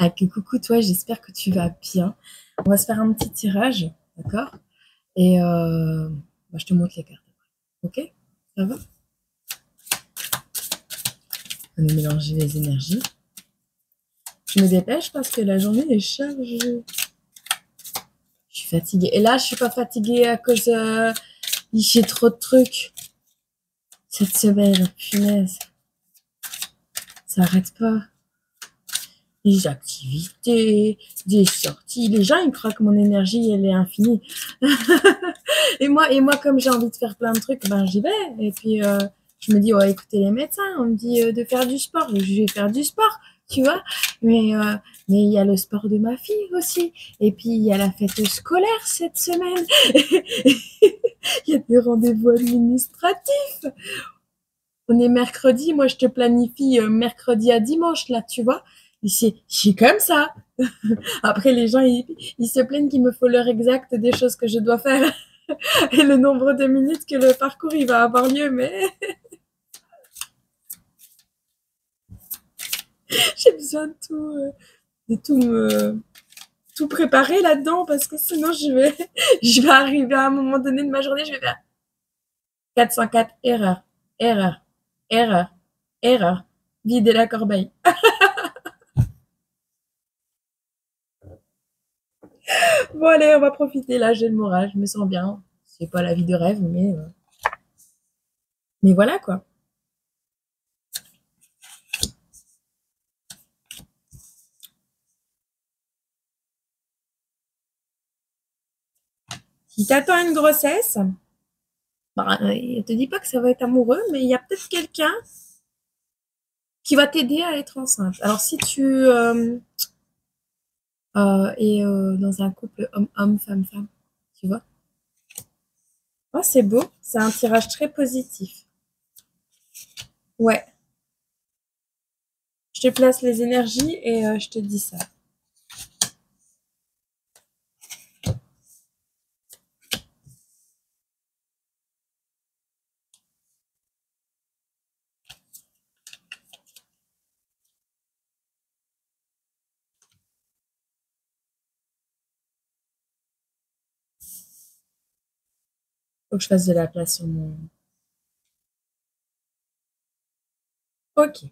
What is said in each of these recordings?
Ah, que coucou toi, j'espère que tu vas bien. On va se faire un petit tirage, d'accord? Et je te montre les cartes. Ok? Ça va? On va mélanger les énergies. Je me dépêche parce que la journée est chargée. Je suis fatiguée. Et là, je suis pas fatiguée à cause j'ai trop de trucs cette semaine. Punaise, ça arrête pas. Des activités, des sorties. Les gens, ils croient que mon énergie, elle est infinie. Et moi, comme j'ai envie de faire plein de trucs, ben j'y vais. Et puis, je me dis, ouais, écoutez les médecins, on me dit de faire du sport. Je vais faire du sport, tu vois. Mais il y a le sport de ma fille aussi. Et puis, il y a la fête scolaire cette semaine. Il y a des rendez-vous administratifs. On est mercredi, moi, je te planifie mercredi à dimanche, là, tu vois. C'est comme ça. Après, les gens, ils se plaignent qu'il me faut l'heure exacte des choses que je dois faire et le nombre de minutes que le parcours il va avoir lieu, mais j'ai besoin de tout préparer là-dedans parce que sinon je vais arriver à un moment donné de ma journée, je vais faire 404 erreurs, erreurs, erreurs, erreurs, vider la corbeille. Bon allez, on va profiter là, j'ai le moral, je me sens bien. C'est pas la vie de rêve, mais voilà quoi. Si t'attends une grossesse, bah, elle te dit pas que ça va être amoureux, mais il y a peut-être quelqu'un qui va t'aider à être enceinte. Alors si tu es dans un couple homme-homme, femme-femme, tu vois. Oh, c'est beau, c'est un tirage très positif. Ouais, je te place les énergies et je te dis ça. Faut que je fasse de la place sur mon... Ok,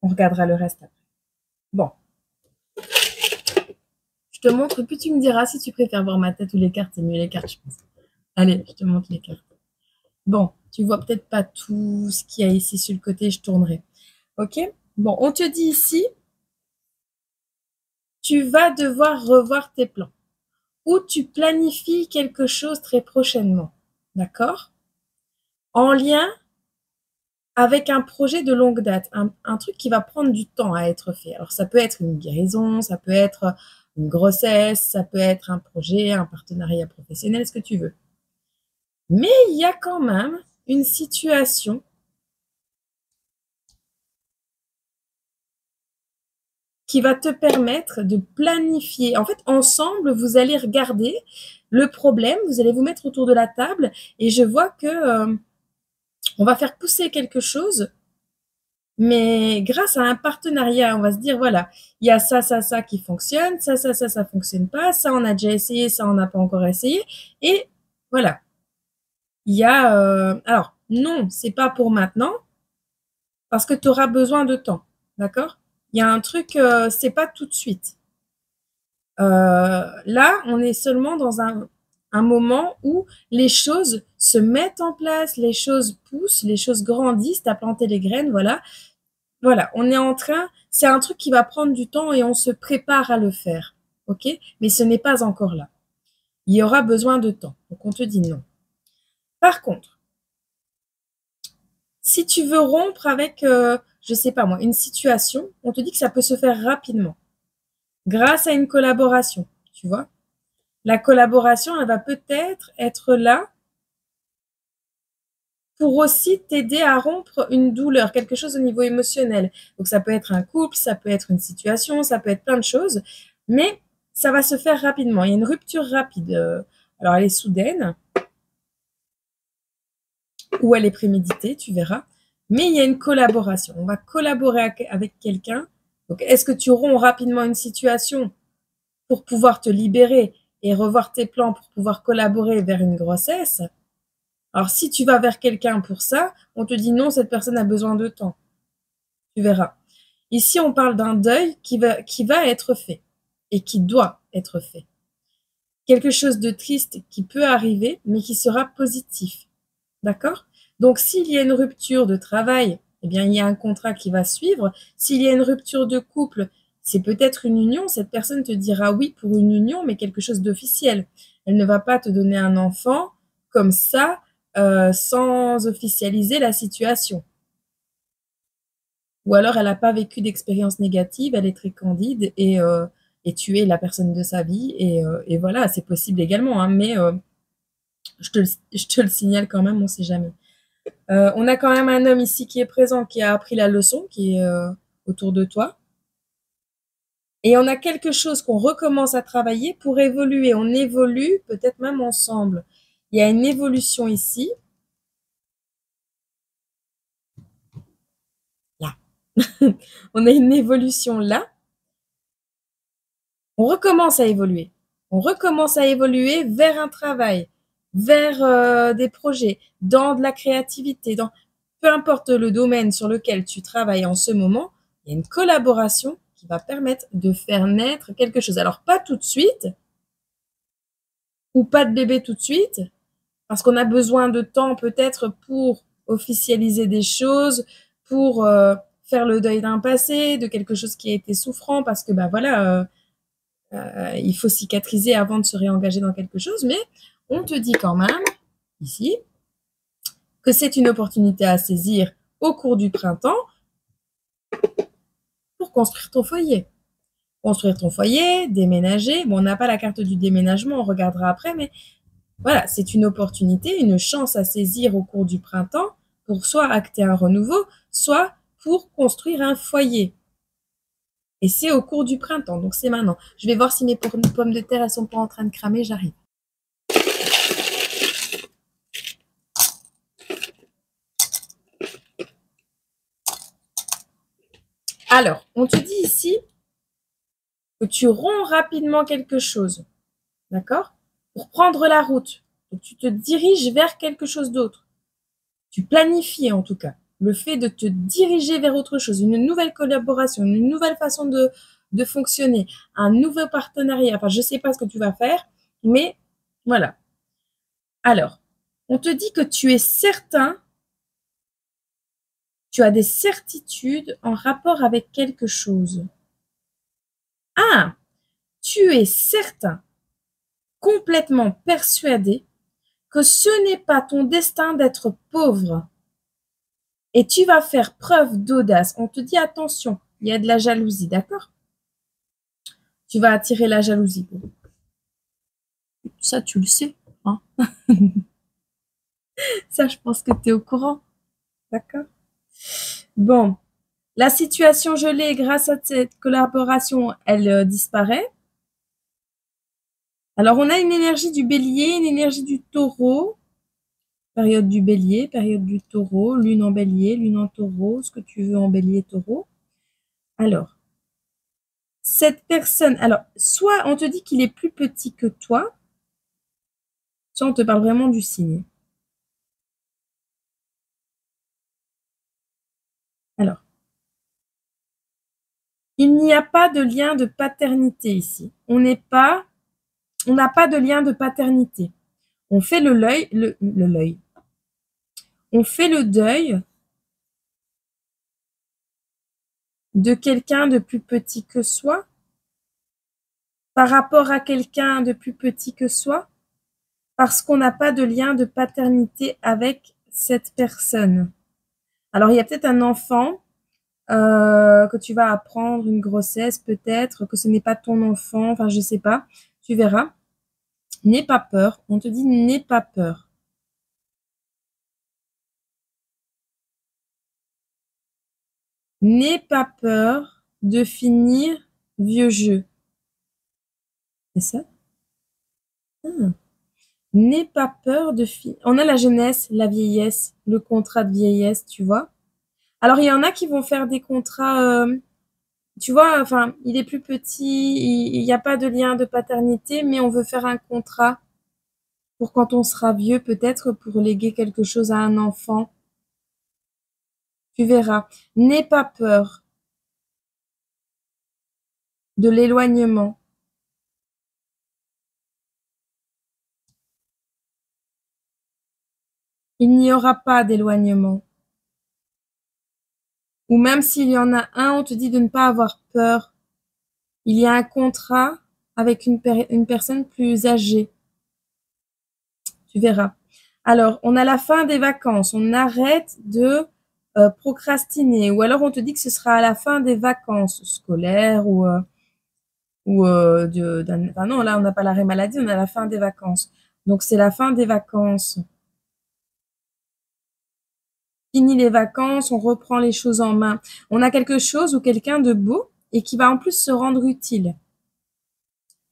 on regardera le reste après. Bon, je te montre, puis tu me diras si tu préfères voir ma tête ou les cartes. C'est mieux les cartes, je pense. Allez, je te montre les cartes. Bon, tu vois peut-être pas tout ce qu'il y a ici sur le côté, je tournerai. Ok? Bon, on te dit ici, tu vas devoir revoir tes plans ou tu planifies quelque chose très prochainement. D'accord? En lien avec un projet de longue date, un truc qui va prendre du temps à être fait. Alors, ça peut être une guérison, ça peut être une grossesse, ça peut être un projet, un partenariat professionnel, ce que tu veux. Mais il y a quand même une situation qui va te permettre de planifier. En fait, ensemble, vous allez regarder le problème, vous allez vous mettre autour de la table et je vois que on va faire pousser quelque chose, mais grâce à un partenariat, on va se dire, voilà, il y a ça qui fonctionne, ça fonctionne pas, ça on a déjà essayé, ça on n'a pas encore essayé, et voilà. Il y a, alors, non, c'est pas pour maintenant, parce que tu auras besoin de temps, d'accord? Il y a un truc, c'est pas tout de suite. Là, on est seulement dans un moment où les choses se mettent en place, les choses poussent, les choses grandissent, tu as planté les graines, voilà. Voilà, on est en train, c'est un truc qui va prendre du temps et on se prépare à le faire, ok? Mais ce n'est pas encore là. Il y aura besoin de temps, donc on te dit non. Par contre, si tu veux rompre avec, je sais pas moi, une situation, on te dit que ça peut se faire rapidement, grâce à une collaboration, tu vois? La collaboration, elle va peut-être être là pour aussi t'aider à rompre une douleur, quelque chose au niveau émotionnel. Donc ça peut être un couple, ça peut être une situation, ça peut être plein de choses, mais ça va se faire rapidement. Il y a une rupture rapide. Alors elle est soudaine ou elle est préméditée, tu verras. Mais il y a une collaboration. On va collaborer avec quelqu'un. Donc, est-ce que tu romps rapidement une situation pour pouvoir te libérer et revoir tes plans pour pouvoir collaborer vers une grossesse? Alors, si tu vas vers quelqu'un pour ça, on te dit non, cette personne a besoin de temps. Tu verras. Ici, on parle d'un deuil qui va être fait et qui doit être fait. Quelque chose de triste qui peut arriver, mais qui sera positif. D'accord? Donc, s'il y a une rupture de travail, eh bien, il y a un contrat qui va suivre. S'il y a une rupture de couple, c'est peut-être une union. Cette personne te dira oui pour une union, mais quelque chose d'officiel. Elle ne va pas te donner un enfant comme ça, sans officialiser la situation. Ou alors, elle n'a pas vécu d'expérience négative, elle est très candide et tu es la personne de sa vie. Et voilà, c'est possible également, hein, mais je te le signale quand même, on ne sait jamais. On a quand même un homme ici qui est présent, qui a appris la leçon, qui est autour de toi. Et on a quelque chose qu'on recommence à travailler pour évoluer. On évolue peut-être même ensemble. Il y a une évolution ici. Là. On a une évolution là. On recommence à évoluer. On recommence à évoluer vers un travail, vers des projets, dans de la créativité, dans peu importe le domaine sur lequel tu travailles en ce moment, il y a une collaboration qui va permettre de faire naître quelque chose. Alors, pas tout de suite, ou pas de bébé tout de suite, parce qu'on a besoin de temps peut-être pour officialiser des choses, pour faire le deuil d'un passé, de quelque chose qui a été souffrant, parce que, bah voilà, il faut cicatriser avant de se réengager dans quelque chose, mais on te dit quand même, ici, que c'est une opportunité à saisir au cours du printemps pour construire ton foyer. Construire ton foyer, déménager. Bon, on n'a pas la carte du déménagement, on regardera après, mais voilà, c'est une opportunité, une chance à saisir au cours du printemps pour soit acter un renouveau, soit pour construire un foyer. Et c'est au cours du printemps, donc c'est maintenant. Je vais voir si mes pommes de terre, elles sont pas en train de cramer, j'arrive. Alors, on te dit ici que tu romps rapidement quelque chose, d'accord? Pour prendre la route. Donc, tu te diriges vers quelque chose d'autre. Tu planifies en tout cas. Le fait de te diriger vers autre chose, une nouvelle collaboration, une nouvelle façon de fonctionner, un nouveau partenariat. Enfin, je ne sais pas ce que tu vas faire, mais voilà. Alors, on te dit que tu es certain, tu as des certitudes en rapport avec quelque chose. Ah, tu es certain, complètement persuadé que ce n'est pas ton destin d'être pauvre. Et tu vas faire preuve d'audace. On te dit attention, il y a de la jalousie, d'accord? Tu vas attirer la jalousie. Ça, tu le sais, hein? Ça, je pense que tu es au courant, d'accord? Bon, la situation gelée, grâce à cette collaboration, elle disparaît. Alors, on a une énergie du bélier, une énergie du taureau. Période du bélier, période du taureau, lune en bélier, lune en taureau, ce que tu veux en bélier, taureau. Alors, cette personne, alors, soit on te dit qu'il est plus petit que toi, soit on te parle vraiment du signe. Alors, il n'y a pas de lien de paternité ici. On n'a pas de lien de paternité. On fait on fait le deuil de quelqu'un de plus petit que soi par rapport à quelqu'un de plus petit que soi parce qu'on n'a pas de lien de paternité avec cette personne. Alors, il y a peut-être un enfant que tu vas apprendre, une grossesse peut-être, que ce n'est pas ton enfant, enfin, je sais pas, tu verras. N'aie pas peur, on te dit n'aie pas peur. N'aie pas peur de finir vieux jeu. C'est ça? Ah. N'aie pas peur de finir. On a la jeunesse, la vieillesse, le contrat de vieillesse, tu vois. Alors, il y en a qui vont faire des contrats, tu vois, enfin, il est plus petit, il n'y a pas de lien de paternité, mais on veut faire un contrat pour quand on sera vieux, peut-être pour léguer quelque chose à un enfant. Tu verras. N'aie pas peur de l'éloignement. Il n'y aura pas d'éloignement. Ou même s'il y en a un, on te dit de ne pas avoir peur. Il y a un contrat avec une personne plus âgée. Tu verras. Alors, on a la fin des vacances. On arrête de procrastiner. Ou alors, on te dit que ce sera à la fin des vacances scolaires enfin non, là, on n'a pas l'arrêt maladie, on a la fin des vacances. Donc, c'est la fin des vacances. Fini les vacances, on reprend les choses en main. On a quelque chose ou quelqu'un de beau et qui va en plus se rendre utile.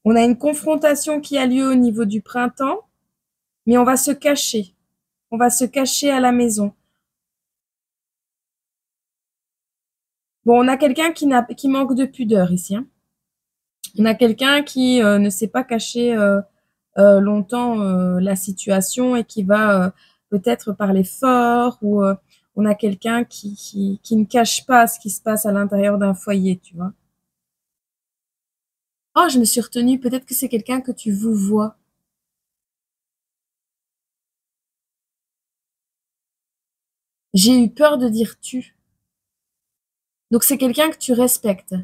On a une confrontation qui a lieu au niveau du printemps, mais on va se cacher. On va se cacher à la maison. Bon, on a quelqu'un qui manque de pudeur ici, hein. On a quelqu'un qui ne sait pas cacher longtemps la situation et qui va peut-être parler fort ou on a quelqu'un qui ne cache pas ce qui se passe à l'intérieur d'un foyer, tu vois. Oh, je me suis retenue, peut-être que c'est quelqu'un que tu vous vois. J'ai eu peur de dire tu. Donc c'est quelqu'un que tu respectes.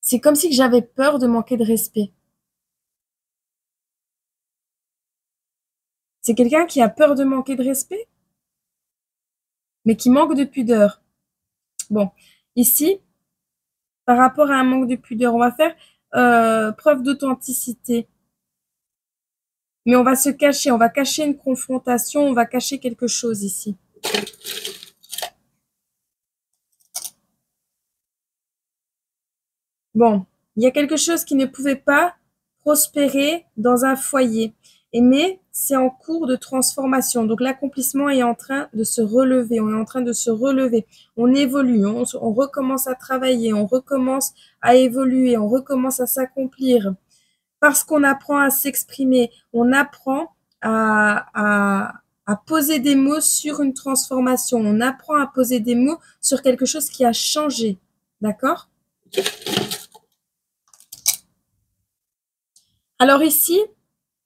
C'est comme si j'avais peur de manquer de respect. C'est quelqu'un qui a peur de manquer de respect, mais qui manque de pudeur. Bon, ici, par rapport à un manque de pudeur, on va faire preuve d'authenticité. Mais on va se cacher, on va cacher une confrontation, on va cacher quelque chose ici. Bon, il y a quelque chose qui ne pouvait pas prospérer dans un foyer. Mais c'est en cours de transformation. Donc l'accomplissement est en train de se relever. On est en train de se relever. On évolue, on recommence à travailler, on recommence à évoluer, on recommence à s'accomplir. Parce qu'on apprend à s'exprimer, on apprend à poser des mots sur une transformation. On apprend à poser des mots sur quelque chose qui a changé. D'accord? Alors ici,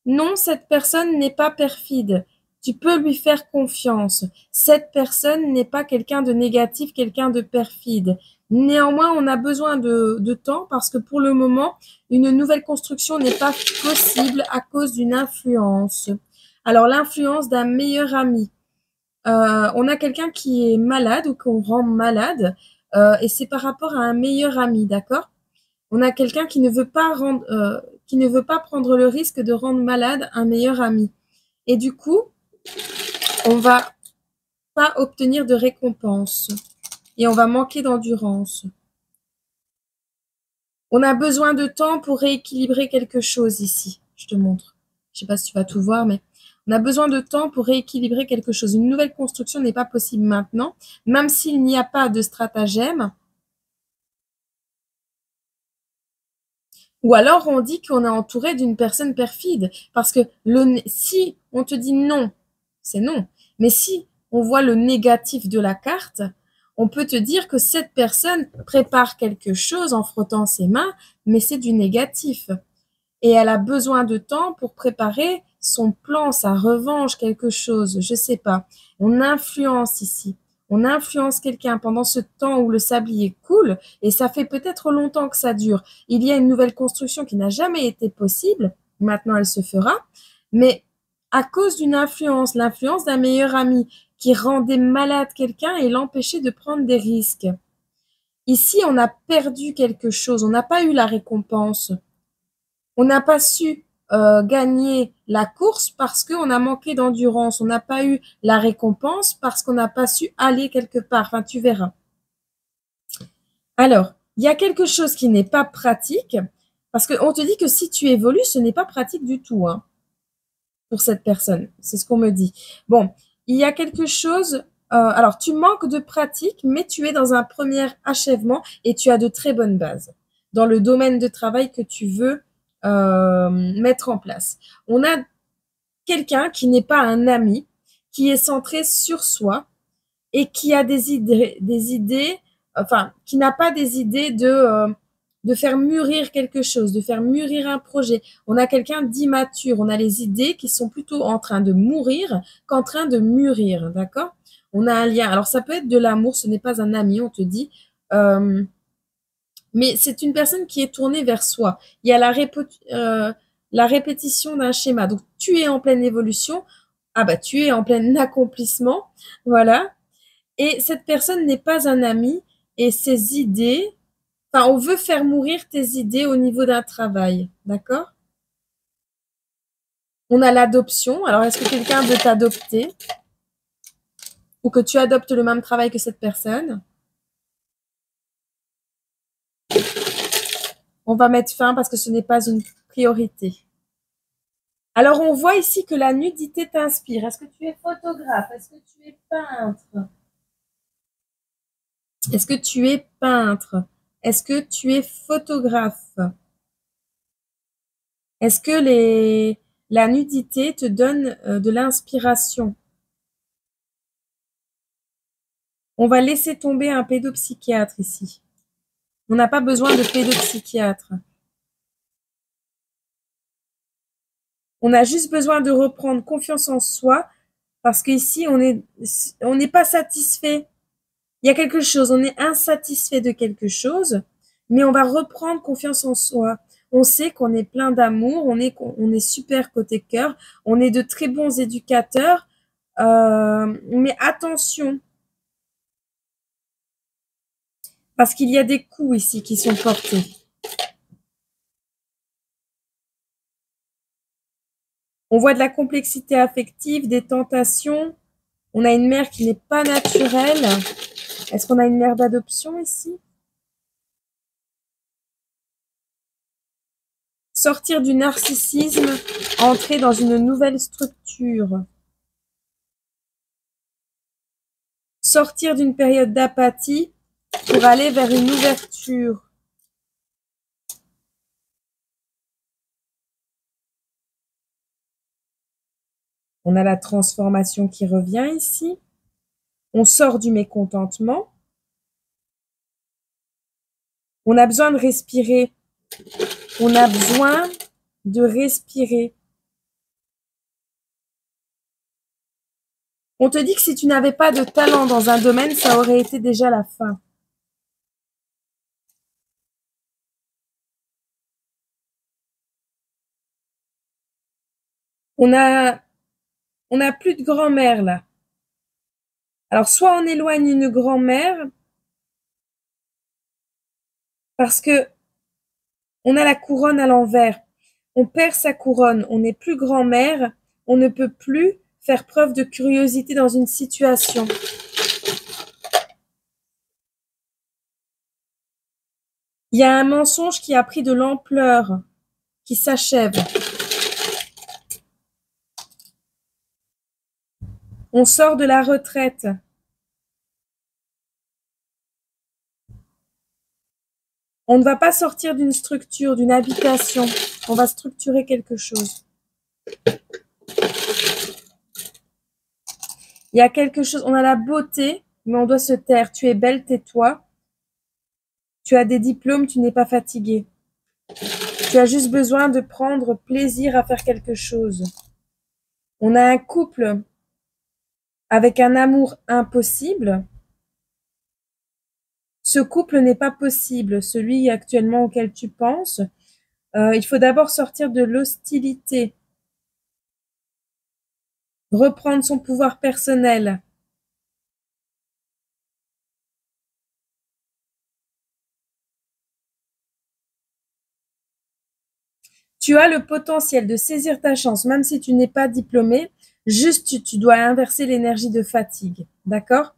non, cette personne n'est pas perfide. Tu peux lui faire confiance. Cette personne n'est pas quelqu'un de négatif, quelqu'un de perfide. Néanmoins, on a besoin de temps parce que pour le moment, une nouvelle construction n'est pas possible à cause d'une influence. Alors, l'influence d'un meilleur ami. On a quelqu'un qui est malade ou qu'on rend malade et c'est par rapport à un meilleur ami, d'accord? On a quelqu'un qui ne veut pas prendre le risque de rendre malade un meilleur ami. Et du coup, on va pas obtenir de récompense et on va manquer d'endurance. On a besoin de temps pour rééquilibrer quelque chose ici. Je te montre. Je sais pas si tu vas tout voir, mais on a besoin de temps pour rééquilibrer quelque chose. Une nouvelle construction n'est pas possible maintenant, même s'il n'y a pas de stratagème. Ou alors on dit qu'on est entouré d'une personne perfide. Parce que si on te dit non, c'est non. Mais si on voit le négatif de la carte, on peut te dire que cette personne prépare quelque chose en frottant ses mains, mais c'est du négatif. Et elle a besoin de temps pour préparer son plan, sa revanche, quelque chose, je sais pas. On influence ici. On influence quelqu'un pendant ce temps où le sablier coule et ça fait peut-être longtemps que ça dure. Il y a une nouvelle construction qui n'a jamais été possible. Maintenant, elle se fera. Mais à cause d'une influence, l'influence d'un meilleur ami qui rendait malade quelqu'un et l'empêchait de prendre des risques. Ici, on a perdu quelque chose. On n'a pas eu la récompense. On n'a pas su gagner la course parce qu'on a manqué d'endurance. On n'a pas eu la récompense parce qu'on n'a pas su aller quelque part. Enfin, tu verras. Alors, il y a quelque chose qui n'est pas pratique parce qu'on te dit que si tu évolues, ce n'est pas pratique du tout, hein, pour cette personne. C'est ce qu'on me dit. Bon, il y a quelque chose, alors tu manques de pratique, mais tu es dans un premier achèvement et tu as de très bonnes bases dans le domaine de travail que tu veux mettre en place. On a quelqu'un qui n'est pas un ami, qui est centré sur soi et qui a des idées, enfin, qui n'a pas des idées de faire mûrir quelque chose, de faire mûrir un projet. On a quelqu'un d'immature, on a les idées qui sont plutôt en train de mourir qu'en train de mûrir, d'accord? On a un lien. Alors, ça peut être de l'amour, ce n'est pas un ami, on te dit. Mais c'est une personne qui est tournée vers soi. Il y a la répétition d'un schéma. Donc, tu es en pleine évolution. Ah bah, tu es en plein accomplissement. Voilà. Et cette personne n'est pas un ami et ses idées, enfin, on veut faire mourir tes idées au niveau d'un travail. D'accord? On a l'adoption. Alors, est-ce que quelqu'un veut t'adopter ou que tu adoptes le même travail que cette personne? On va mettre fin parce que ce n'est pas une priorité. Alors, on voit ici que la nudité t'inspire. Est-ce que tu es photographe? Est-ce que tu es peintre? Est-ce que tu es peintre? Est-ce que tu es photographe? Est-ce que la nudité te donne de l'inspiration? On va laisser tomber un pédopsychiatre ici. On n'a pas besoin de pédopsychiatre. On a juste besoin de reprendre confiance en soi parce qu'ici, on n'est pas satisfait. Il y a quelque chose, on est insatisfait de quelque chose, mais on va reprendre confiance en soi. On sait qu'on est plein d'amour, on est super côté cœur, on est de très bons éducateurs, mais attention, parce qu'il y a des coups ici qui sont portés. On voit de la complexité affective, des tentations. On a une mère qui n'est pas naturelle. Est-ce qu'on a une mère d'adoption ici? Sortir du narcissisme, entrer dans une nouvelle structure. Sortir d'une période d'apathie pour aller vers une ouverture. On a la transformation qui revient ici. On sort du mécontentement. On a besoin de respirer. On a besoin de respirer. On te dit que si tu n'avais pas de talent dans un domaine, ça aurait été déjà la fin. On a plus de grand-mère là. Alors soit on éloigne une grand-mère parce que on a la couronne à l'envers. On perd sa couronne, on n'est plus grand-mère, on ne peut plus faire preuve de curiosité dans une situation. Il y a un mensonge qui a pris de l'ampleur, qui s'achève. On sort de la retraite. On ne va pas sortir d'une structure, d'une habitation. On va structurer quelque chose. Il y a quelque chose, on a la beauté, mais on doit se taire. Tu es belle, tais-toi. Tu as des diplômes, tu n'es pas fatigué. Tu as juste besoin de prendre plaisir à faire quelque chose. On a un couple avec un amour impossible. Ce couple n'est pas possible, celui actuellement auquel tu penses. Il faut d'abord sortir de l'hostilité, reprendre son pouvoir personnel. Tu as le potentiel de saisir ta chance, même si tu n'es pas diplômé. Juste, tu dois inverser l'énergie de fatigue, d'accord?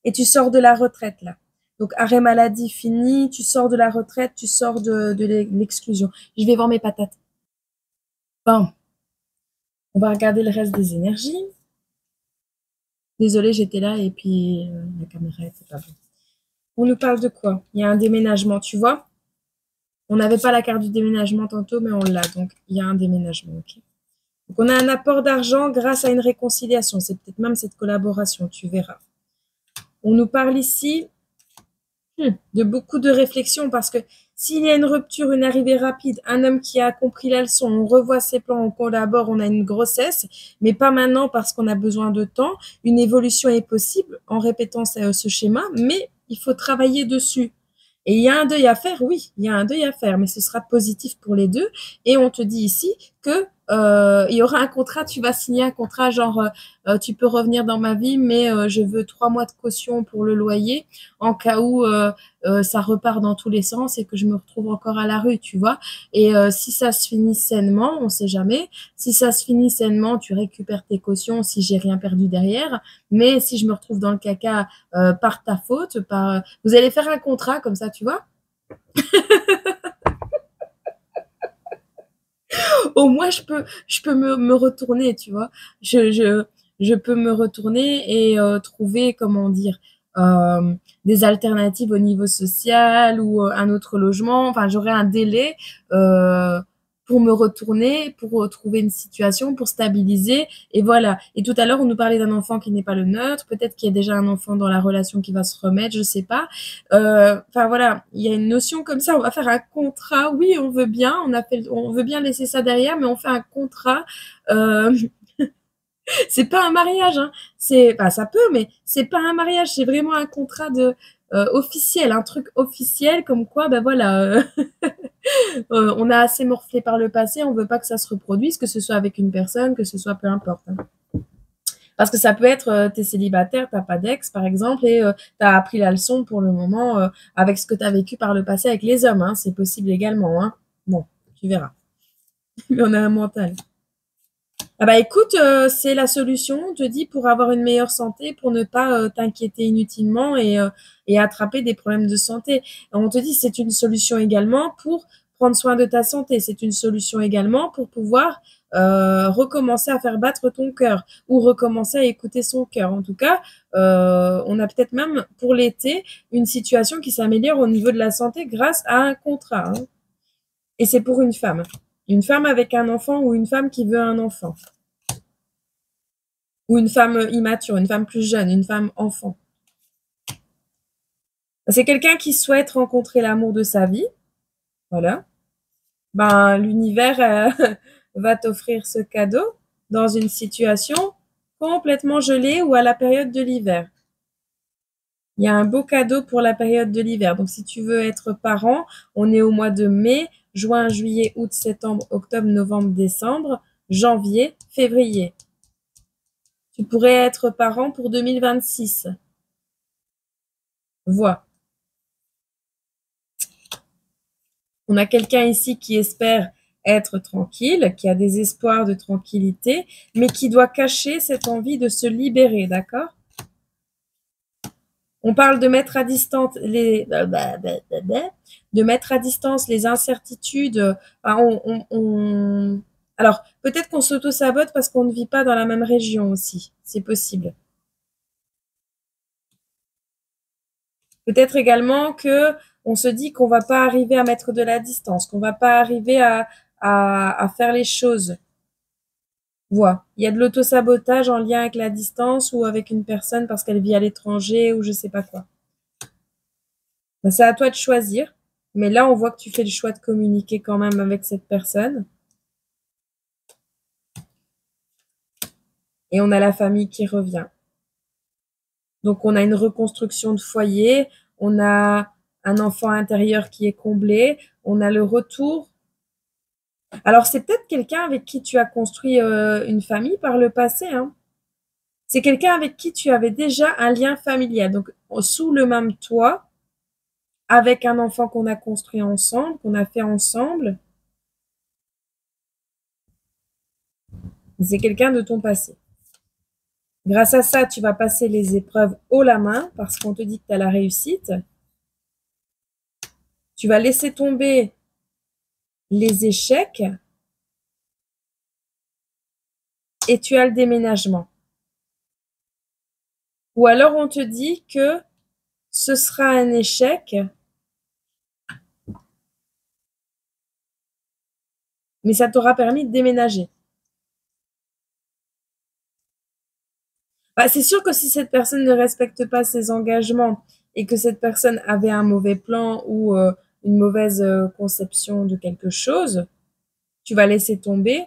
Et tu sors de la retraite là. Donc arrêt maladie fini, tu sors de la retraite, tu sors de l'exclusion. Je vais voir mes patates. Bon, on va regarder le reste des énergies. Désolée, j'étais là et puis la caméra était pas bonne. On nous parle de quoi? Il y a un déménagement, tu vois? On n'avait pas la carte du déménagement tantôt, mais on l'a, donc il y a un déménagement, ok. Donc on a un apport d'argent grâce à une réconciliation. C'est peut-être même cette collaboration, tu verras. On nous parle ici de beaucoup de réflexion parce que s'il y a une rupture, une arrivée rapide, un homme qui a compris la leçon, on revoit ses plans, on collabore, on a une grossesse, mais pas maintenant parce qu'on a besoin de temps. Une évolution est possible en répétant ce schéma, mais il faut travailler dessus. Et il y a un deuil à faire, oui, il y a un deuil à faire, mais ce sera positif pour les deux. Et on te dit ici que il y aura un contrat, tu vas signer un contrat genre tu peux revenir dans ma vie, mais je veux 3 mois de caution pour le loyer en cas où ça repart dans tous les sens et que je me retrouve encore à la rue, tu vois. Et si ça se finit sainement, on sait jamais. Si ça se finit sainement, tu récupères tes cautions si j'ai rien perdu derrière. Mais si je me retrouve dans le caca par ta faute, vous allez faire un contrat comme ça, tu vois. Au moins, je peux me retourner, tu vois. Je peux me retourner et trouver, comment dire, des alternatives au niveau social ou un autre logement. Enfin, j'aurai un délai pour me retourner, pour trouver une situation, pour stabiliser. Et voilà. Et tout à l'heure, on nous parlait d'un enfant qui n'est pas le nôtre. Peut-être qu'il y a déjà un enfant dans la relation qui va se remettre, je sais pas. Enfin voilà, il y a une notion comme ça. On va faire un contrat. Oui, on veut bien. On veut bien laisser ça derrière, mais on fait un contrat. Euh, c'est pas un mariage, hein. Ça peut, mais c'est pas un mariage. C'est vraiment un contrat de officiel, un truc officiel, comme quoi, ben voilà, on a assez morflé par le passé. On veut pas que ça se reproduise, que ce soit avec une personne, que ce soit peu importe, hein. Parce que ça peut être, t'es célibataire, t'as pas d'ex, par exemple, et t'as appris la leçon pour le moment avec ce que t'as vécu par le passé avec les hommes, hein. C'est possible également, hein. Bon, tu verras. Mais on a un mental. Ah bah écoute, c'est la solution, on te dit, pour avoir une meilleure santé, pour ne pas t'inquiéter inutilement et attraper des problèmes de santé. On te dit, c'est une solution également pour prendre soin de ta santé. C'est une solution également pour pouvoir recommencer à faire battre ton cœur ou recommencer à écouter son cœur. En tout cas, on a peut-être même pour l'été une situation qui s'améliore au niveau de la santé grâce à un contrat, hein. Et c'est pour une femme. Une femme avec un enfant ou une femme qui veut un enfant. Ou une femme immature, une femme plus jeune, une femme enfant. C'est quelqu'un qui souhaite rencontrer l'amour de sa vie. Voilà. Ben, l'univers va t'offrir ce cadeau dans une situation complètement gelée ou à la période de l'hiver. Il y a un beau cadeau pour la période de l'hiver. Donc, si tu veux être parent, on est au mois de mai, juin, juillet, août, septembre, octobre, novembre, décembre, janvier, février. Tu pourrais être parent pour 2026. Vois. On a quelqu'un ici qui espère être tranquille, qui a des espoirs de tranquillité, mais qui doit cacher cette envie de se libérer, d'accord? On parle de mettre à distance les incertitudes. Alors, peut-être qu'on s'auto-sabote parce qu'on ne vit pas dans la même région aussi. C'est possible. Peut-être également que on se dit qu'on va pas arriver à mettre de la distance, qu'on va pas arriver à faire les choses. Voilà. Il y a de l'auto-sabotage en lien avec la distance ou avec une personne parce qu'elle vit à l'étranger ou je sais pas quoi. Ben, c'est à toi de choisir. Mais là, on voit que tu fais le choix de communiquer quand même avec cette personne. Et on a la famille qui revient. Donc, on a une reconstruction de foyer. On a un enfant intérieur qui est comblé. On a le retour. Alors, c'est peut-être quelqu'un avec qui tu as construit une famille par le passé, hein. C'est quelqu'un avec qui tu avais déjà un lien familial. Donc, sous le même toit, avec un enfant qu'on a construit ensemble, qu'on a fait ensemble. C'est quelqu'un de ton passé. Grâce à ça, tu vas passer les épreuves haut la main parce qu'on te dit que tu as la réussite. Tu vas laisser tomber les échecs et tu as le déménagement. Ou alors on te dit que ce sera un échec, mais ça t'aura permis de déménager. Bah, c'est sûr que si cette personne ne respecte pas ses engagements et que cette personne avait un mauvais plan ou une mauvaise conception de quelque chose, tu vas laisser tomber,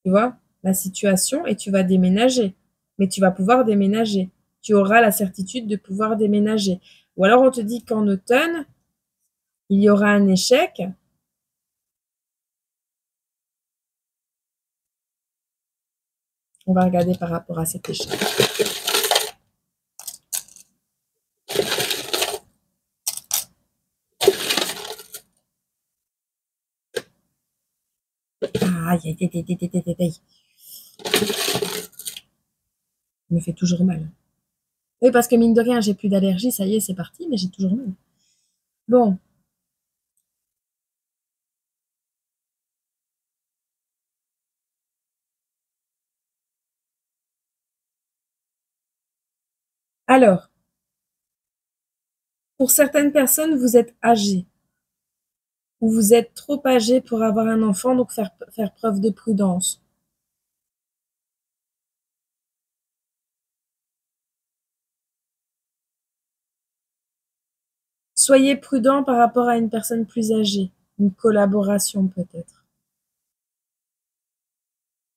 tu vois, la situation et tu vas déménager. Mais tu vas pouvoir déménager. Tu auras la certitude de pouvoir déménager. Ou alors on te dit qu'en automne, il y aura un échec. On va regarder par rapport à cet échec. Aïe, aïe, aïe, aïe, aïe, aïe, aïe. Ça me fait toujours mal. Oui, parce que mine de rien, j'ai plus d'allergie, ça y est, c'est parti, mais j'ai toujours mal. Bon. Alors, pour certaines personnes, vous êtes âgé ou vous êtes trop âgé pour avoir un enfant, donc faire preuve de prudence. Soyez prudent par rapport à une personne plus âgée, une collaboration peut-être.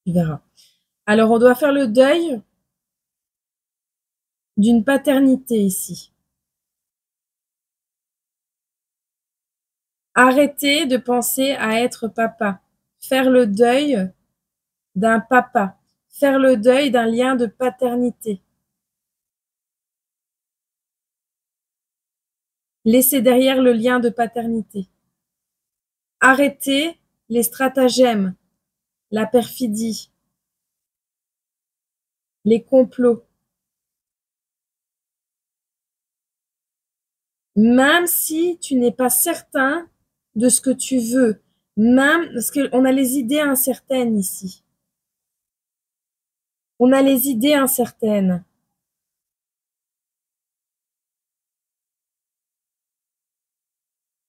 Tu verras. Alors, on doit faire le deuil d'une paternité ici. Arrêtez de penser à être papa. Faire le deuil d'un papa. Faire le deuil d'un lien de paternité. Laissez derrière le lien de paternité. Arrêtez les stratagèmes, la perfidie, les complots. Même si tu n'es pas certain de ce que tu veux, même parce qu'on a les idées incertaines ici. On a les idées incertaines.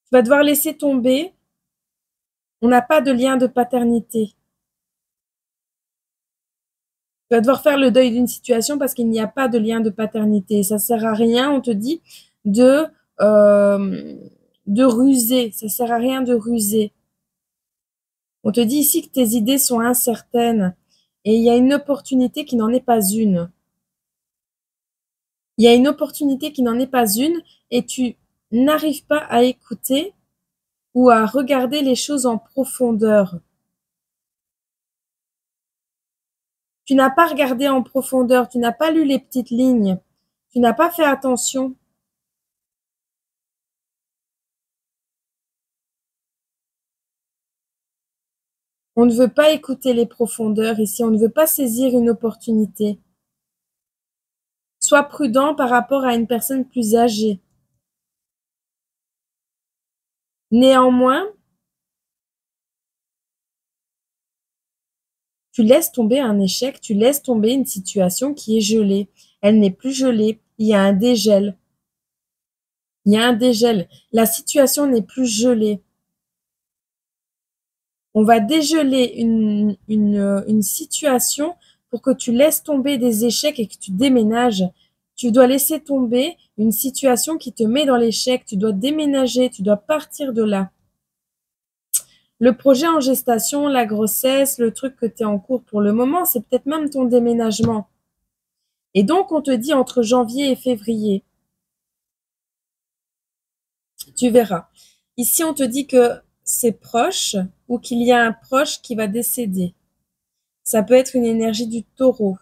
Tu vas devoir laisser tomber. On n'a pas de lien de paternité. Tu vas devoir faire le deuil d'une situation parce qu'il n'y a pas de lien de paternité. Ça sert à rien, on te dit, de, euh, de ruser. Ça sert à rien de ruser. On te dit ici que tes idées sont incertaines et il y a une opportunité qui n'en est pas une. Il y a une opportunité qui n'en est pas une et tu n'arrives pas à écouter ou à regarder les choses en profondeur. Tu n'as pas regardé en profondeur, tu n'as pas lu les petites lignes, tu n'as pas fait attention. On ne veut pas écouter les profondeurs ici, on ne veut pas saisir une opportunité. Sois prudent par rapport à une personne plus âgée. Néanmoins, tu laisses tomber un échec, tu laisses tomber une situation qui est gelée. Elle n'est plus gelée, il y a un dégel. Il y a un dégel. La situation n'est plus gelée. On va dégeler une situation pour que tu laisses tomber des échecs et que tu déménages. Tu dois laisser tomber une situation qui te met dans l'échec. Tu dois déménager, tu dois partir de là. Le projet en gestation, la grossesse, le truc que tu es en cours pour le moment, c'est peut-être même ton déménagement. Et donc, on te dit entre janvier et février. Tu verras. Ici, on te dit que c'est proche ou qu'il y a un proche qui va décéder. Ça peut être une énergie du taureau.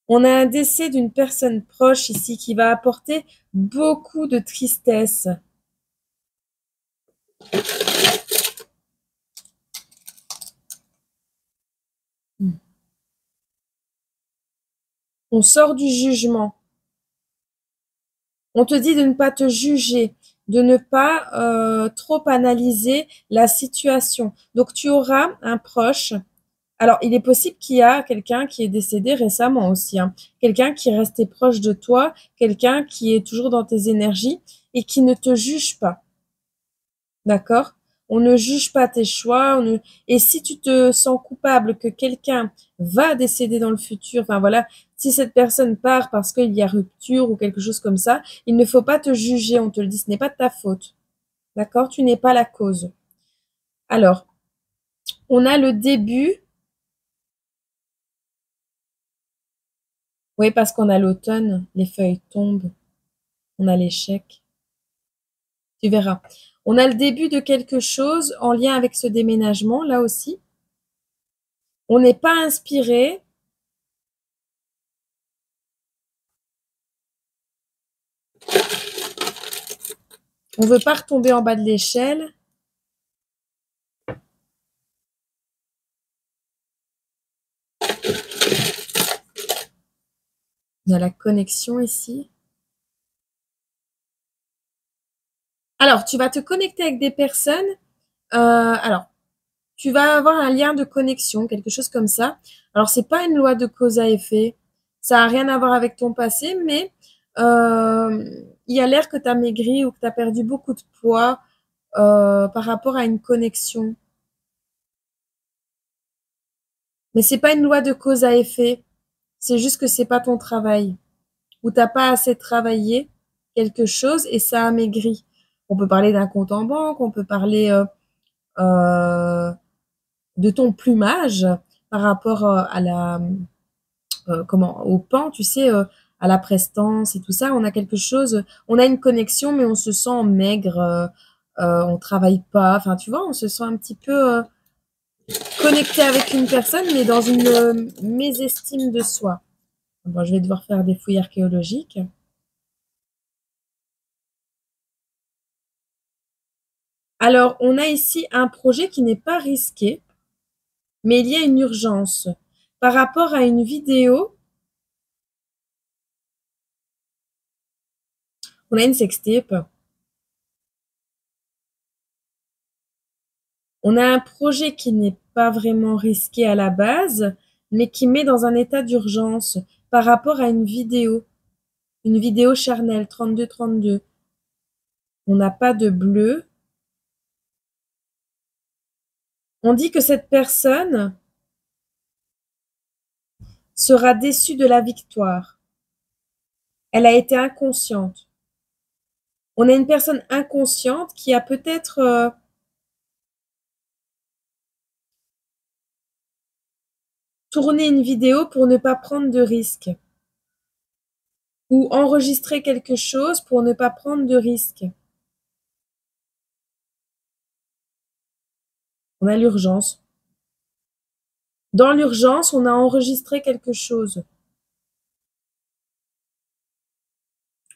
On a un décès d'une personne proche ici qui va apporter beaucoup de tristesse. On sort du jugement. On te dit de ne pas te juger, de ne pas trop analyser la situation. Donc tu auras un proche Alors, il est possible qu'il y a quelqu'un qui est décédé récemment aussi, hein. Quelqu'un qui est resté proche de toi, quelqu'un qui est toujours dans tes énergies et qui ne te juge pas. D'accord? On ne juge pas tes choix. Et si tu te sens coupable que quelqu'un va décéder dans le futur, enfin voilà, si cette personne part parce qu'il y a rupture ou quelque chose comme ça, il ne faut pas te juger, on te le dit, ce n'est pas de ta faute. D'accord? Tu n'es pas la cause. Alors, on a le début. Oui, parce qu'on a l'automne, les feuilles tombent, on a l'échec. Tu verras. On a le début de quelque chose en lien avec ce déménagement, là aussi. On n'est pas inspiré. On veut pas retomber en bas de l'échelle. On a la connexion ici. Alors, tu vas te connecter avec des personnes. Alors, tu vas avoir un lien de connexion, quelque chose comme ça. Alors, c'est pas une loi de cause à effet. Ça a rien à voir avec ton passé, mais il y a l'air que tu as maigri ou que tu as perdu beaucoup de poids par rapport à une connexion. Mais c'est pas une loi de cause à effet. C'est juste que c'est pas ton travail. Ou t'as pas assez travaillé quelque chose et ça a maigri. On peut parler d'un compte en banque, on peut parler euh, de ton plumage par rapport à la au pan, tu sais, à la prestance et tout ça. On a quelque chose, on a une connexion, mais on se sent maigre, on travaille pas. Enfin, tu vois, on se sent un petit peu connecté avec une personne, mais dans une mésestime de soi. Bon, je vais devoir faire des fouilles archéologiques. Alors, on a ici un projet qui n'est pas risqué, mais il y a une urgence. Par rapport à une vidéo, on a une sextape. On a un projet qui n'est pas vraiment risqué à la base, mais qui met dans un état d'urgence par rapport à une vidéo charnelle 32-32. On n'a pas de bleu. On dit que cette personne sera déçue de la victoire. Elle a été inconsciente. On a une personne inconsciente qui a peut-être tourné une vidéo pour ne pas prendre de risques ou enregistrer quelque chose pour ne pas prendre de risques. On a l'urgence. Dans l'urgence, on a enregistré quelque chose.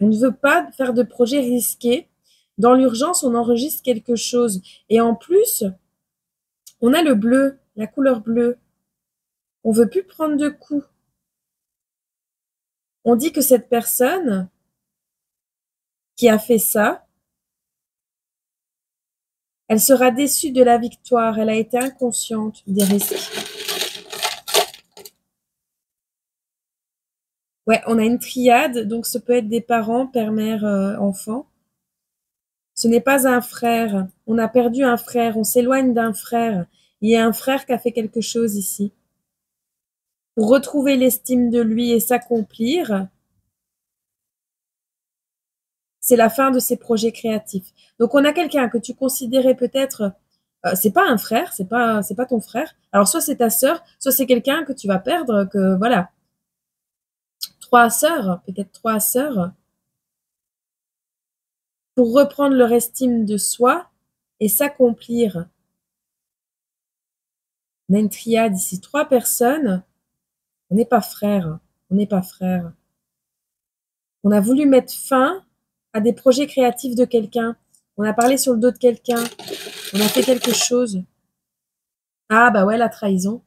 On ne veut pas faire de projet risqué. Dans l'urgence, on enregistre quelque chose. Et en plus, on a le bleu, la couleur bleue. On veut plus prendre de coups. On dit que cette personne qui a fait ça, elle sera déçue de la victoire. Elle a été inconsciente des risques. Ouais, on a une triade, donc ce peut être des parents, père, mère, enfant. Ce n'est pas un frère. On a perdu un frère. On s'éloigne d'un frère. Il y a un frère qui a fait quelque chose ici. Pour retrouver l'estime de lui et s'accomplir, c'est la fin de ses projets créatifs. Donc on a quelqu'un que tu considérais peut-être, c'est pas un frère, c'est pas ton frère. Alors soit c'est ta sœur, soit c'est quelqu'un que tu vas perdre, que voilà. Trois sœurs, peut-être trois sœurs, pour reprendre leur estime de soi et s'accomplir. On a une triade ici, trois personnes. On n'est pas frères, on n'est pas frères. On a voulu mettre fin à des projets créatifs de quelqu'un. On a parlé sur le dos de quelqu'un. On a fait quelque chose. Ah bah ouais, la trahison.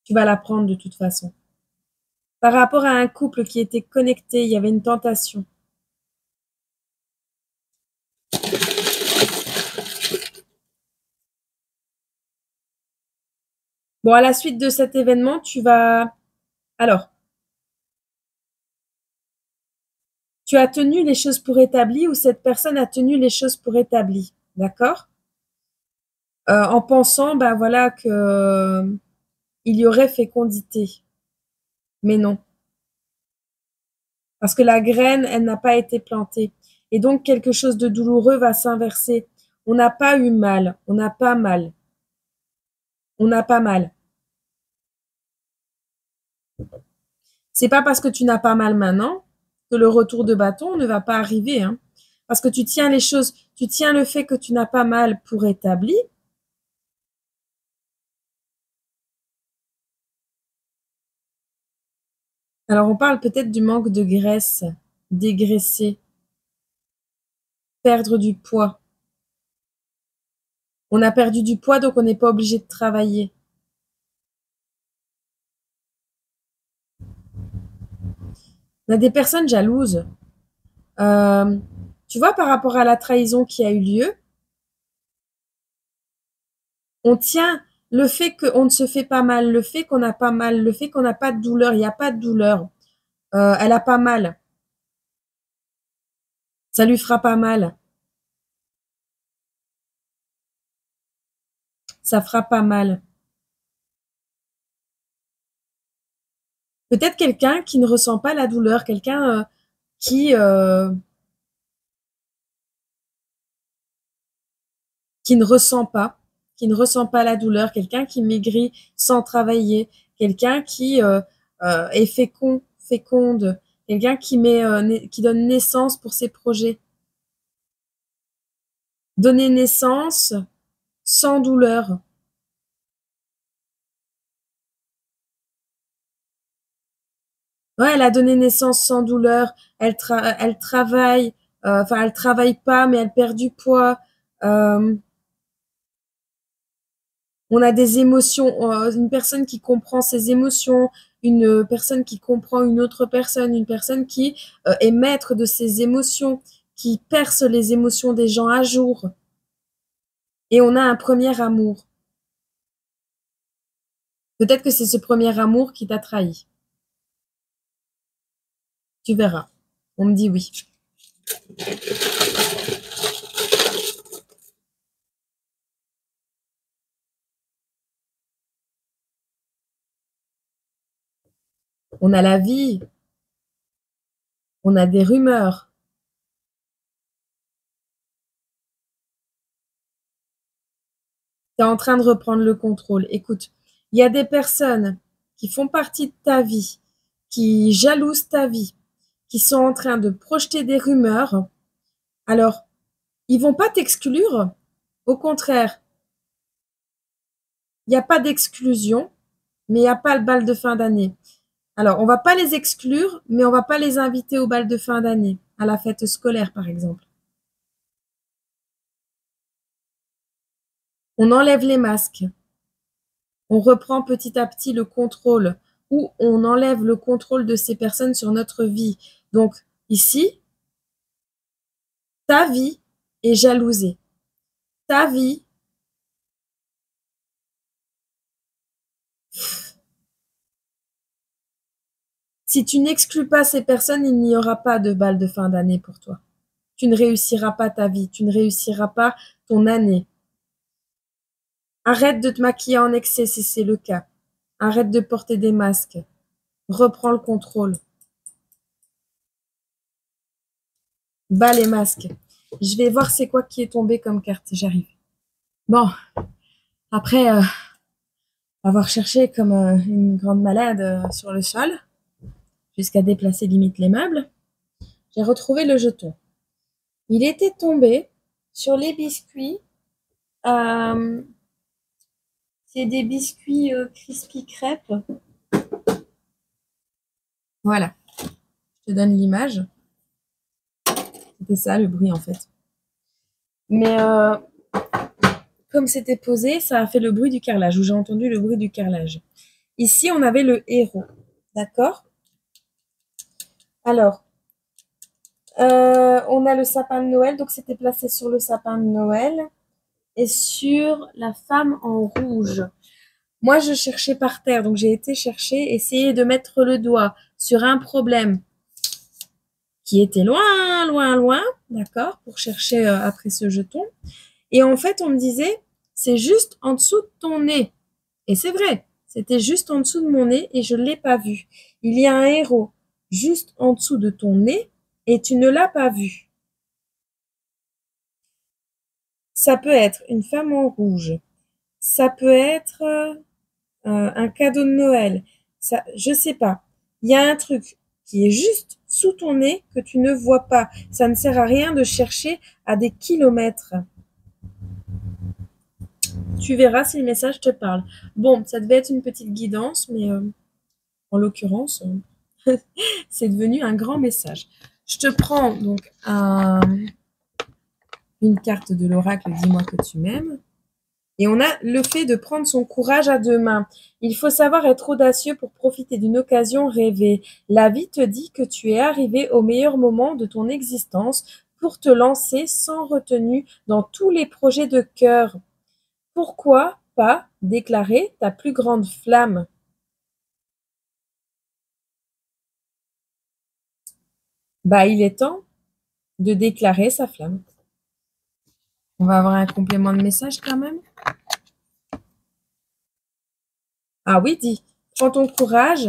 Tu vas la prendre de toute façon. Par rapport à un couple qui était connecté, il y avait une tentation. Bon, à la suite de cet événement, tu vas... Alors, tu as tenu les choses pour établies ou cette personne a tenu les choses pour établies, d'accord? En pensant, ben voilà, que il y aurait fécondité. Mais non, parce que la graine, elle n'a pas été plantée. Et donc, quelque chose de douloureux va s'inverser. On n'a pas eu mal, on n'a pas mal, on n'a pas mal. C'est pas parce que tu n'as pas mal maintenant que le retour de bâton ne va pas arriver, hein. Parce que tu tiens les choses, tu tiens le fait que tu n'as pas mal pour établi. Alors, on parle peut-être du manque de graisse, dégraisser, perdre du poids. On a perdu du poids, donc on n'est pas obligé de travailler. On a des personnes jalouses. Euh, Tu vois, par rapport à la trahison qui a eu lieu, on tient le fait qu'on ne se fait pas mal, le fait qu'on n'a pas mal, le fait qu'on n'a pas de douleur, il n'y a pas de douleur. Elle a pas mal. Ça lui fera pas mal. Ça fera pas mal. Peut-être quelqu'un qui ne ressent pas la douleur, quelqu'un qui, euh, qui ne ressent pas, qui ne ressent pas la douleur, quelqu'un qui maigrit sans travailler, quelqu'un qui est féconde, quelqu'un qui qui donne naissance pour ses projets. Donner naissance sans douleur. Ouais, elle a donné naissance sans douleur. Elle travaille, enfin, elle travaille pas, mais elle perd du poids. Euh, on a des émotions, une personne qui comprend ses émotions, une personne qui comprend une autre personne, une personne qui est maître de ses émotions, qui perce les émotions des gens à jour. Et on a un premier amour. Peut-être que c'est ce premier amour qui t'a trahi. Tu verras. On me dit oui. On a la vie, on a des rumeurs. Tu es en train de reprendre le contrôle. Écoute, il y a des personnes qui font partie de ta vie, qui jalousent ta vie, qui sont en train de projeter des rumeurs. Alors, ils vont pas t'exclure. Au contraire, il n'y a pas d'exclusion, mais il n'y a pas le bal de fin d'année. Alors, on va pas les exclure, mais on va pas les inviter au bal de fin d'année, à la fête scolaire, par exemple. On enlève les masques. On reprend petit à petit le contrôle ou on enlève le contrôle de ces personnes sur notre vie. Donc, ici, ta vie est jalousée. Ta vie, si tu n'exclus pas ces personnes, il n'y aura pas de bal de fin d'année pour toi. Tu ne réussiras pas ta vie, tu ne réussiras pas ton année. Arrête de te maquiller en excès si c'est le cas. Arrête de porter des masques. Reprends le contrôle. Bas les masques. Je vais voir c'est quoi qui est tombé comme carte. J'arrive. Bon, après avoir cherché comme une grande malade sur le sol, jusqu'à déplacer limite les meubles, j'ai retrouvé le jeton. Il était tombé sur les biscuits. euh, c'est des biscuits crispy crêpes. Voilà, je te donne l'image. C'était ça le bruit en fait. Mais comme c'était posé, ça a fait le bruit du carrelage, ou j'ai entendu le bruit du carrelage. Ici, on avait le héros. D'accord? Alors, on a le sapin de Noël, donc c'était placé sur le sapin de Noël et sur la femme en rouge. Moi, je cherchais par terre, donc j'ai été chercher, essayer de mettre le doigt sur un problème qui était loin, loin, loin, d'accord, pour chercher après ce jeton. Et en fait, on me disait, c'est juste en dessous de ton nez. Et c'est vrai, c'était juste en dessous de mon nez et je ne l'ai pas vu. Il y a un héros juste en dessous de ton nez et tu ne l'as pas vu. Ça peut être une femme en rouge. Ça peut être un cadeau de Noël. Ça, je sais pas. Il y a un truc qui est juste sous ton nez que tu ne vois pas. Ça ne sert à rien de chercher à des kilomètres. Tu verras si le message te parle. Bon, ça devait être une petite guidance, mais en l'occurrence, c'est devenu un grand message. Je te prends donc une carte de l'oracle, dis-moi que tu m'aimes. Et on a le fait de prendre son courage à deux mains. Il faut savoir être audacieux pour profiter d'une occasion rêvée. La vie te dit que tu es arrivé au meilleur moment de ton existence pour te lancer sans retenue dans tous les projets de cœur. Pourquoi pas déclarer ta plus grande flamme? Bah, il est temps de déclarer sa flamme. On va avoir un complément de message quand même. Ah oui, dis, prends ton courage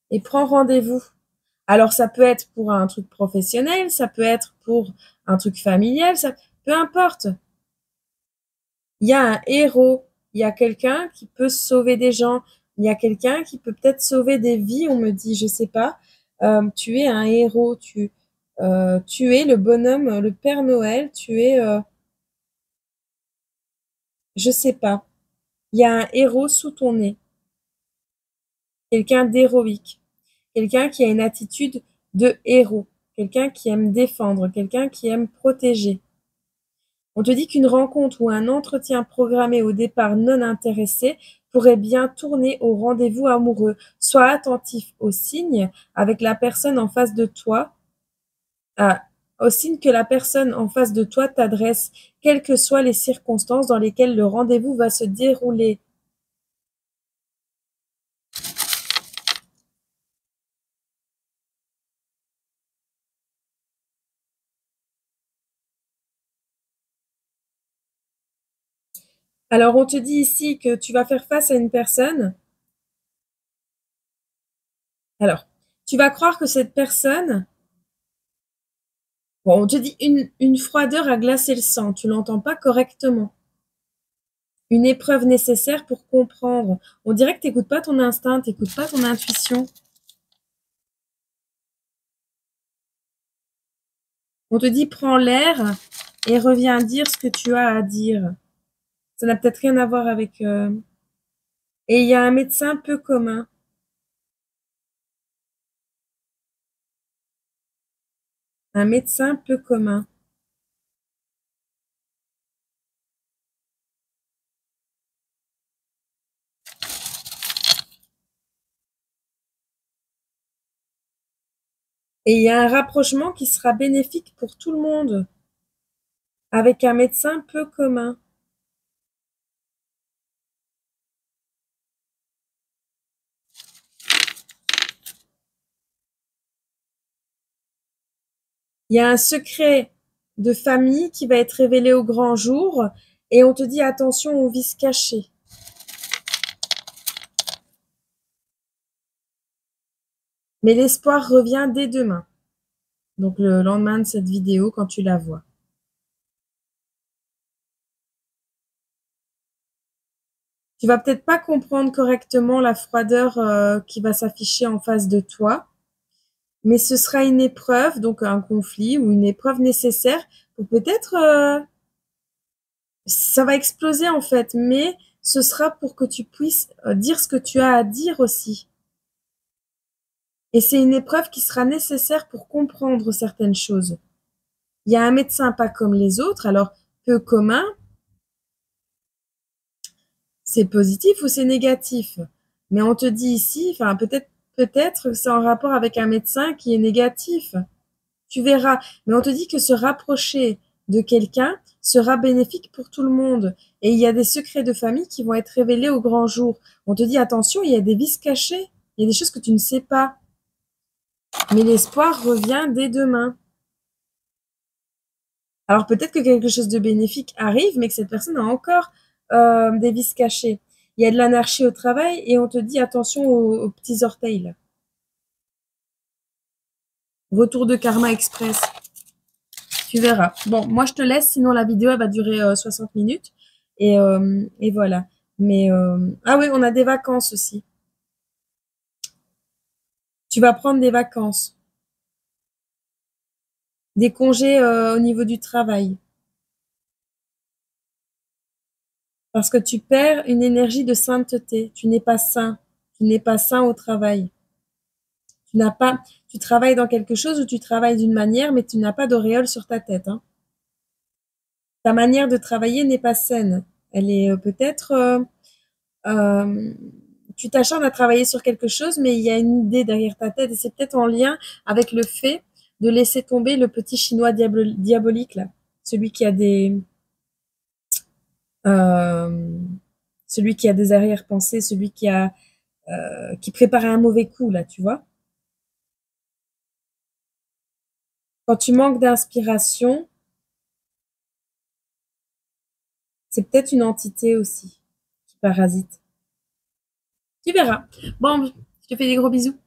et prends rendez-vous. Alors ça peut être pour un truc professionnel, ça peut être pour un truc familial, ça, peu importe. Il y a un héros, il y a quelqu'un qui peut sauver des gens, il y a quelqu'un qui peut peut-être sauver des vies, on me dit, je sais pas. Tu es un héros, tu es le bonhomme, le Père Noël, tu es, je sais pas. Il y a un héros sous ton nez, quelqu'un d'héroïque, quelqu'un qui a une attitude de héros, quelqu'un qui aime défendre, quelqu'un qui aime protéger. On te dit qu'une rencontre ou un entretien programmé au départ non intéressé pourrait bien tourner au rendez-vous amoureux. Sois attentif aux signes avec la personne en face de toi, aux signes que la personne en face de toi t'adresse, quelles que soient les circonstances dans lesquelles le rendez-vous va se dérouler. Alors on te dit ici que tu vas faire face à une personne. Alors, tu vas croire que cette personne, bon, on te dit une froideur a glacé le sang, tu l'entends pas correctement. Une épreuve nécessaire pour comprendre. On dirait que t'écoutes pas ton instinct, t'écoutes pas ton intuition. On te dit prends l'air et reviens dire ce que tu as à dire. Ça n'a peut-être rien à voir avec... Et il y a un médecin peu commun. Un médecin peu commun. Et il y a un rapprochement qui sera bénéfique pour tout le monde. Avec un médecin peu commun. Il y a un secret de famille qui va être révélé au grand jour. Et on te dit attention aux vices cachés. Mais l'espoir revient dès demain. Donc le lendemain de cette vidéo, quand tu la vois. Tu vas peut-être pas comprendre correctement la froideur qui va s'afficher en face de toi, mais ce sera une épreuve, donc un conflit ou une épreuve nécessaire pour peut-être ça va exploser en fait, mais ce sera pour que tu puisses dire ce que tu as à dire aussi. Et c'est une épreuve qui sera nécessaire pour comprendre certaines choses. Il y a un médecin pas comme les autres, alors peu commun, c'est positif ou c'est négatif. Mais on te dit ici, enfin peut-être que c'est en rapport avec un médecin qui est négatif. Tu verras. Mais on te dit que se rapprocher de quelqu'un sera bénéfique pour tout le monde. Et il y a des secrets de famille qui vont être révélés au grand jour. On te dit, attention, il y a des vices cachés, il y a des choses que tu ne sais pas. Mais l'espoir revient dès demain. Alors peut-être que quelque chose de bénéfique arrive, mais que cette personne a encore des vices cachés. Il y a de l'anarchie au travail et on te dit attention aux petits orteils là. Retour de karma express. Tu verras. Bon, moi je te laisse, sinon la vidéo elle va durer 60 minutes. Et voilà. Mais ah oui, on a des vacances aussi. Tu vas prendre des vacances, des congés au niveau du travail. Parce que tu perds une énergie de sainteté. Tu n'es pas saint. Tu n'es pas saint au travail. Tu n'as pas, tu travailles dans quelque chose où tu travailles d'une manière, mais tu n'as pas d'auréole sur ta tête, hein. Ta manière de travailler n'est pas saine. Elle est peut-être, euh, tu t'acharnes à travailler sur quelque chose, mais il y a une idée derrière ta tête et c'est peut-être en lien avec le fait de laisser tomber le petit chinois diabolique là, celui qui a des, euh, celui qui a des arrière-pensées, celui qui prépare un mauvais coup là, tu vois. Quand tu manques d'inspiration, c'est peut-être une entité aussi qui parasite. Tu verras. Bon, je te fais des gros bisous.